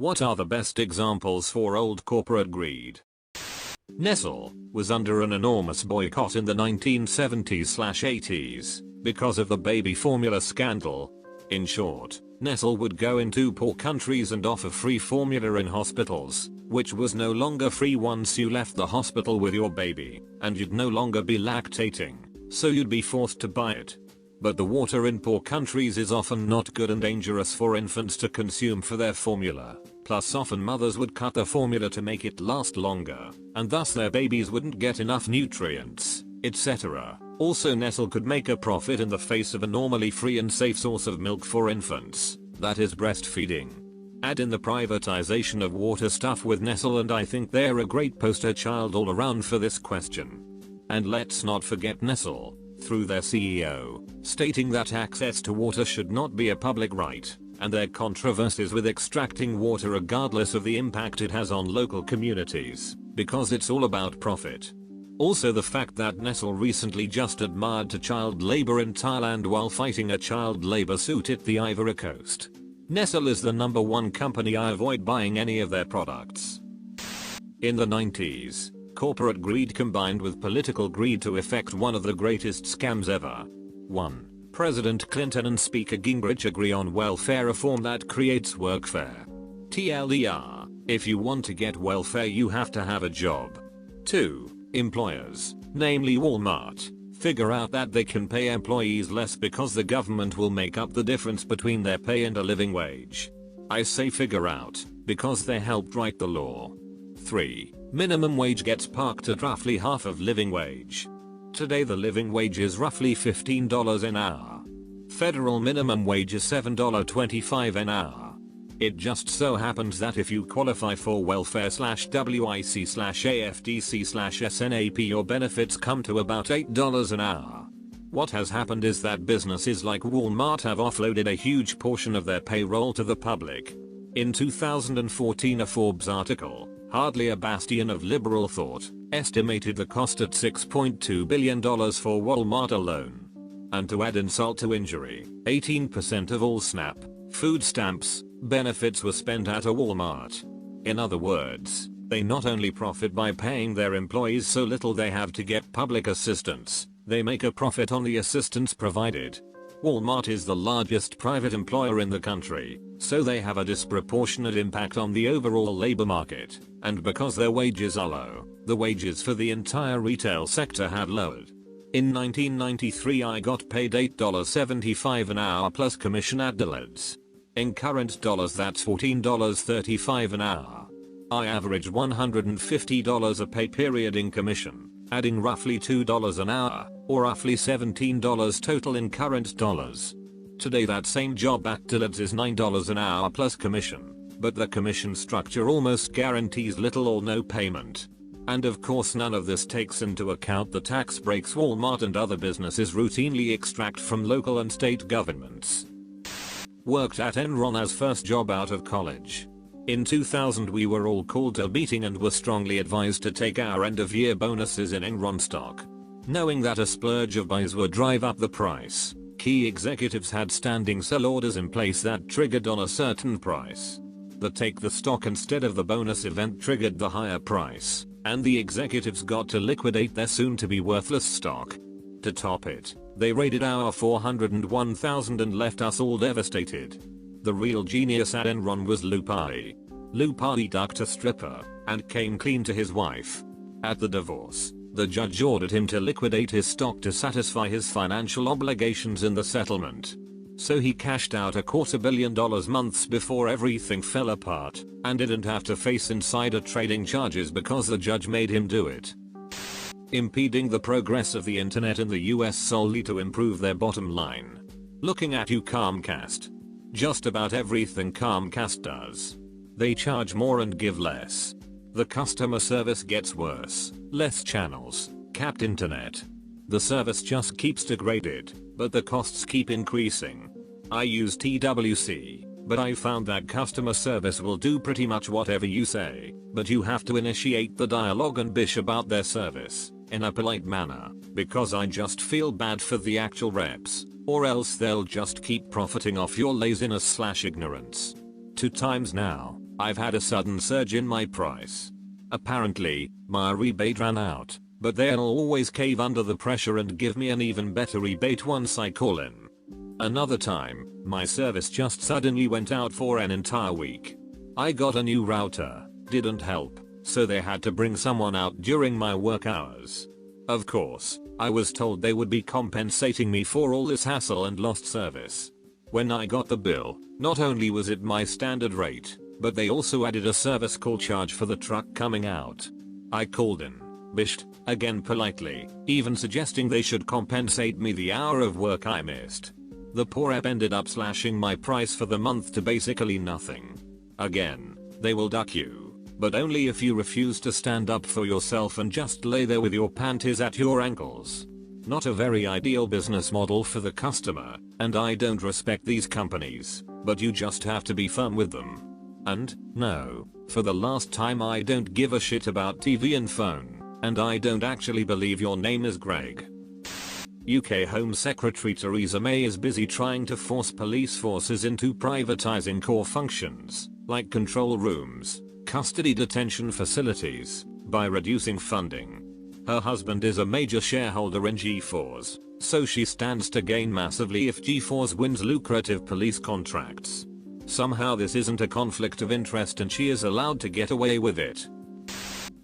What are the best examples for old corporate greed? Nestle was under an enormous boycott in the 1970s/80s because of the baby formula scandal. In short, Nestle would go into poor countries and offer free formula in hospitals, which was no longer free once you left the hospital with your baby, and you'd no longer be lactating, so you'd be forced to buy it. But the water in poor countries is often not good and dangerous for infants to consume for their formula, plus often mothers would cut the formula to make it last longer, and thus their babies wouldn't get enough nutrients, etc. Also, Nestle could make a profit in the face of a normally free and safe source of milk for infants, that is breastfeeding. Add in the privatization of water stuff with Nestle and I think they're a great poster child all around for this question. And let's not forget Nestle, through their CEO, stating that access to water should not be a public right, and their controversies with extracting water regardless of the impact it has on local communities, because it's all about profit. Also the fact that Nestle recently just admired to child labor in Thailand while fighting a child labor suit at the Ivory Coast. Nestle is the #1 company I avoid buying any of their products. In the 90s, corporate greed combined with political greed to effect one of the greatest scams ever. 1. President Clinton and Speaker Gingrich agree on welfare reform that creates workfare. TLDR, if you want to get welfare you have to have a job. 2. Employers, namely Walmart, figure out that they can pay employees less because the government will make up the difference between their pay and a living wage. I say figure out, because they helped write the law. 3. Minimum wage gets parked at roughly half of living wage. Today the living wage is roughly $15 an hour. Federal minimum wage is $7.25 an hour. It just so happens that if you qualify for welfare/WIC/AFDC/SNAP your benefits come to about $8 an hour. What has happened is that businesses like Walmart have offloaded a huge portion of their payroll to the public. In 2014 a Forbes article, hardly a bastion of liberal thought, estimated the cost at $6.2 billion for Walmart alone. And to add insult to injury, 18% of all SNAP, food stamps, benefits were spent at a Walmart. In other words, they not only profit by paying their employees so little they have to get public assistance, they make a profit on the assistance provided. Walmart is the largest private employer in the country, so they have a disproportionate impact on the overall labor market, and because their wages are low, the wages for the entire retail sector have lowered. In 1993 I got paid $8.75 an hour plus commission at Dillard's. In current dollars that's $14.35 an hour. I average $150 a pay period in commission, adding roughly $2 an hour, or roughly $17 total in current dollars. Today that same job at Dillard's is $9 an hour plus commission, but the commission structure almost guarantees little or no payment. And of course none of this takes into account the tax breaks Walmart and other businesses routinely extract from local and state governments. Worked at Enron as first job out of college. In 2000 we were all called to a meeting and were strongly advised to take our end of year bonuses in Enron stock. Knowing that a splurge of buys would drive up the price, key executives had standing sell orders in place that triggered on a certain price. The take the stock instead of the bonus event triggered the higher price, and the executives got to liquidate their soon to be worthless stock. To top it, they raided our 401,000 and left us all devastated. The real genius at Enron was Lou Pari. Lou Pari ducked a stripper and came clean to his wife. At the divorce, the judge ordered him to liquidate his stock to satisfy his financial obligations in the settlement. So he cashed out $250 million months before everything fell apart and didn't have to face insider trading charges because the judge made him do it. Impeding the progress of the internet in the US solely to improve their bottom line. Looking at you Comcast. Just about everything Comcast does. They charge more and give less. The customer service gets worse, less channels, capped internet. The service just keeps degraded, but the costs keep increasing. I use TWC, but I found that customer service will do pretty much whatever you say, but you have to initiate the dialogue and bish about their service, in a polite manner, because I just feel bad for the actual reps, or else they'll just keep profiting off your laziness/ignorance. 2 times now, I've had a sudden surge in my price. Apparently, my rebate ran out, but they'll always cave under the pressure and give me an even better rebate once I call in. Another time, my service just suddenly went out for an entire week. I got a new router, didn't help, so they had to bring someone out during my work hours. Of course, I was told they would be compensating me for all this hassle and lost service. When I got the bill, not only was it my standard rate, but they also added a service call charge for the truck coming out. I called in, bished, again politely, even suggesting they should compensate me the hour of work I missed. The poor app ended up slashing my price for the month to basically nothing. Again, they will duck you, but only if you refuse to stand up for yourself and just lay there with your panties at your ankles. Not a very ideal business model for the customer, and I don't respect these companies, but you just have to be firm with them. And, no, for the last time, I don't give a shit about TV and phone, and I don't actually believe your name is Greg. UK Home Secretary Theresa May is busy trying to force police forces into privatising core functions, like control rooms, custody detention facilities, by reducing funding. Her husband is a major shareholder in G4s, so she stands to gain massively if G4s wins lucrative police contracts. Somehow this isn't a conflict of interest and she is allowed to get away with it.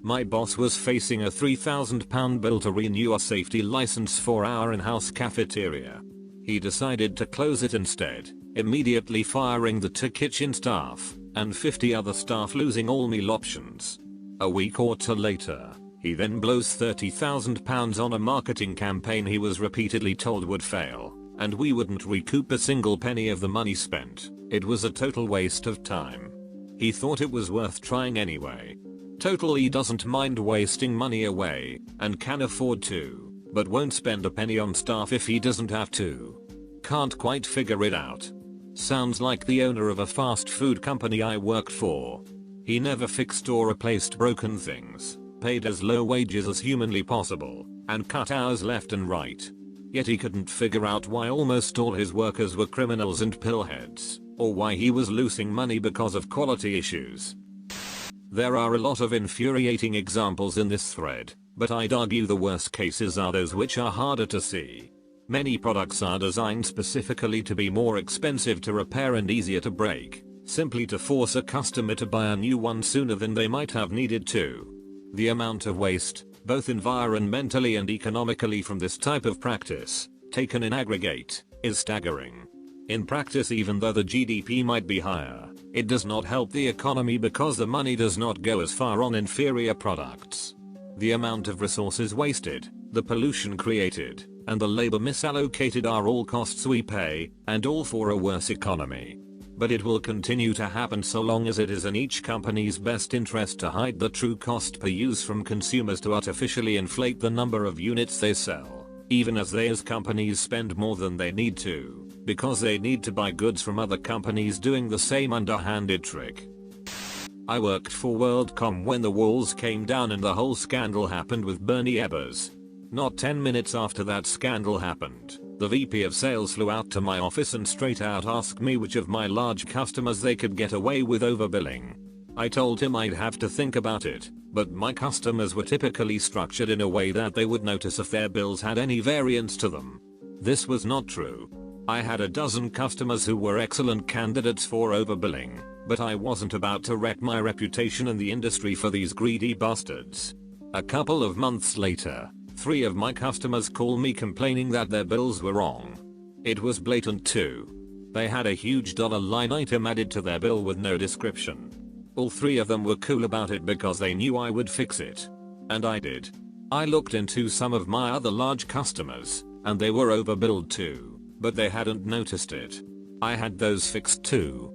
My boss was facing a £3,000 bill to renew a safety license for our in-house cafeteria. He decided to close it instead, immediately firing the 2 kitchen staff, and 50 other staff, losing all meal options. A week or two later, he then blows £30,000 on a marketing campaign he was repeatedly told would fail, and we wouldn't recoup a single penny of the money spent. It was a total waste of time. He thought it was worth trying anyway. Totally doesn't mind wasting money away, and can afford to, but won't spend a penny on staff if he doesn't have to. Can't quite figure it out. Sounds like the owner of a fast food company I worked for. He never fixed or replaced broken things, paid as low wages as humanly possible, and cut hours left and right. Yet he couldn't figure out why almost all his workers were criminals and pillheads, or why he was losing money because of quality issues. There are a lot of infuriating examples in this thread, but I'd argue the worst cases are those which are harder to see. Many products are designed specifically to be more expensive to repair and easier to break, simply to force a customer to buy a new one sooner than they might have needed to. The amount of waste, both environmentally and economically, from this type of practice, taken in aggregate, is staggering. In practice, even though the GDP might be higher, it does not help the economy because the money does not go as far on inferior products. The amount of resources wasted, the pollution created, and the labor misallocated are all costs we pay, and all for a worse economy. But it will continue to happen so long as it is in each company's best interest to hide the true cost per use from consumers to artificially inflate the number of units they sell, even as they as companies spend more than they need to, because they need to buy goods from other companies doing the same underhanded trick. I worked for WorldCom when the walls came down and the whole scandal happened with Bernie Ebbers. Not 10 minutes after that scandal happened, the VP of sales flew out to my office and straight out asked me which of my large customers they could get away with overbilling. I told him I'd have to think about it, but my customers were typically structured in a way that they would notice if their bills had any variance to them. This was not true. I had a dozen customers who were excellent candidates for overbilling, but I wasn't about to wreck my reputation in the industry for these greedy bastards. A couple of months later, 3 of my customers called me complaining that their bills were wrong. It was blatant too. They had a huge dollar line item added to their bill with no description. All 3 of them were cool about it because they knew I would fix it. And I did. I looked into some of my other large customers, and they were overbilled too, but they hadn't noticed it. I had those fixed too.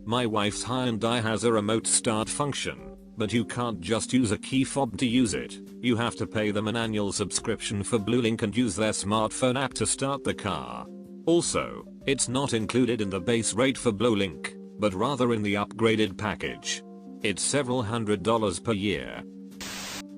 My wife's Hyundai has a remote start function, but you can't just use a key fob to use it. You have to pay them an annual subscription for BlueLink and use their smartphone app to start the car. Also, it's not included in the base rate for BlueLink, but rather in the upgraded package. It's several $100s per year.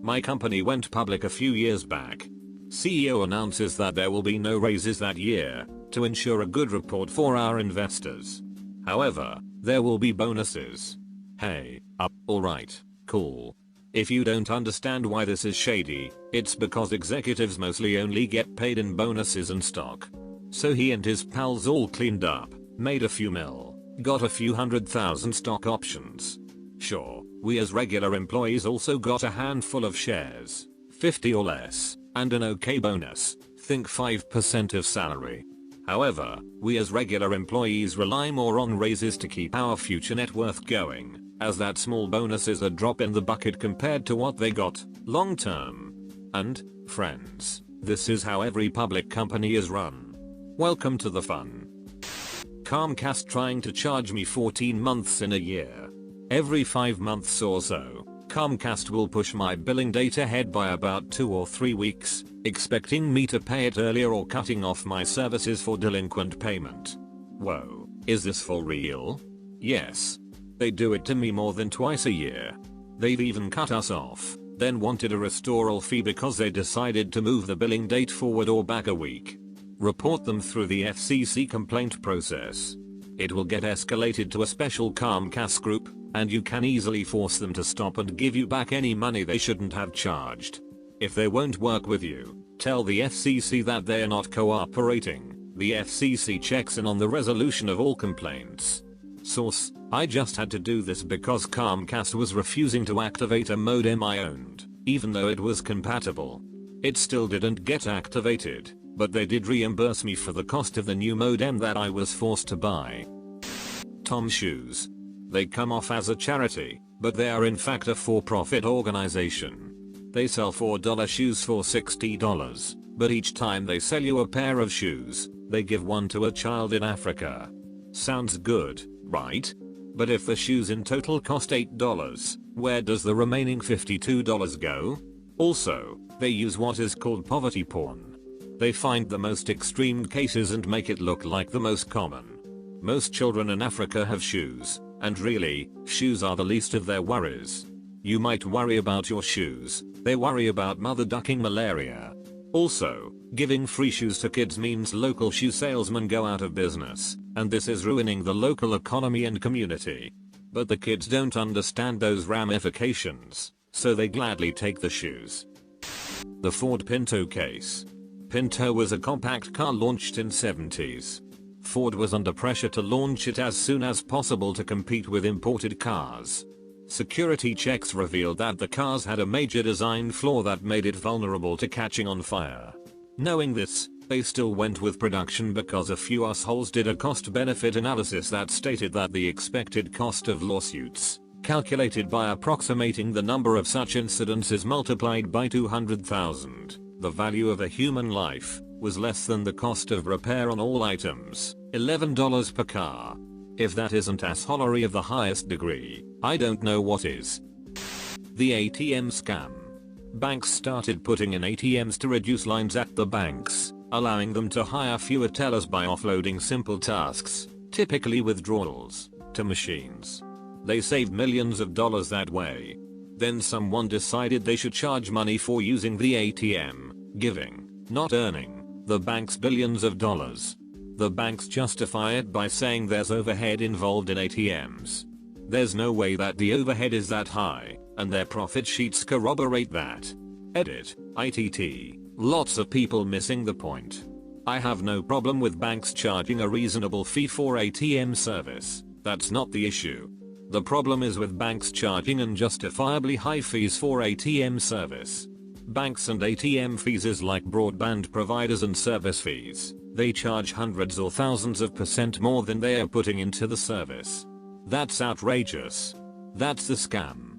My company went public a few years back. CEO announces that there will be no raises that year, to ensure a good report for our investors. However, there will be bonuses. Hey, alright, cool. If you don't understand why this is shady, it's because executives mostly only get paid in bonuses and stock. So he and his pals all cleaned up, made a few mil, got a few $100,000 stock options. Sure, we as regular employees also got a handful of shares, 50 or less, and an okay bonus, think 5% of salary. However, we as regular employees rely more on raises to keep our future net worth going, as that small bonus is a drop in the bucket compared to what they got, long term. And, friends, this is how every public company is run. Welcome to the fun. Comcast trying to charge me 14 months in a year. Every 5 months or so, Comcast will push my billing date ahead by about 2 or 3 weeks, expecting me to pay it earlier or cutting off my services for delinquent payment. Whoa, is this for real? Yes. They do it to me more than twice a year. They've even cut us off, then wanted a restoral fee because they decided to move the billing date forward or back a week. Report them through the FCC complaint process. It will get escalated to a special Comcast group, and you can easily force them to stop and give you back any money they shouldn't have charged. If they won't work with you, tell the FCC that they are not cooperating. The FCC checks in on the resolution of all complaints. Source: I just had to do this because Comcast was refusing to activate a modem I owned, even though it was compatible. It still didn't get activated, but they did reimburse me for the cost of the new modem that I was forced to buy. Tom Shoes. They come off as a charity, but they are in fact a for-profit organization. They sell $4 shoes for $60, but each time they sell you a pair of shoes, they give one to a child in Africa. Sounds good, right? But if the shoes in total cost $8, where does the remaining $52 go? Also, they use what is called poverty porn. They find the most extreme cases and make it look like the most common. Most children in Africa have shoes, and really, shoes are the least of their worries. You might worry about your shoes, they worry about mother ducking malaria. Also, giving free shoes to kids means local shoe salesmen go out of business, and this is ruining the local economy and community. But the kids don't understand those ramifications, so they gladly take the shoes. The Ford Pinto case. Pinto was a compact car launched in 70s. Ford was under pressure to launch it as soon as possible to compete with imported cars. Security checks revealed that the cars had a major design flaw that made it vulnerable to catching on fire. Knowing this, they still went with production because a few assholes did a cost-benefit analysis that stated that the expected cost of lawsuits, calculated by approximating the number of such incidents multiplied by 200,000, the value of a human life, was less than the cost of repair on all items, $11 per car. If that isn't assholery of the highest degree, I don't know what is. The ATM scam. Banks started putting in ATMs to reduce lines at the banks, allowing them to hire fewer tellers by offloading simple tasks, typically withdrawals, to machines. They saved millions of dollars that way. Then someone decided they should charge money for using the ATM, giving, not earning, the banks billions of dollars. The banks justify it by saying there's overhead involved in ATMs. There's no way that the overhead is that high, and their profit sheets corroborate that. Edit, ITT, lots of people missing the point. I have no problem with banks charging a reasonable fee for ATM service, that's not the issue. The problem is with banks charging unjustifiably high fees for ATM service. Banks and ATM fees is like broadband providers and service fees. They charge hundreds or thousands of % more than they are putting into the service. That's outrageous. That's a scam.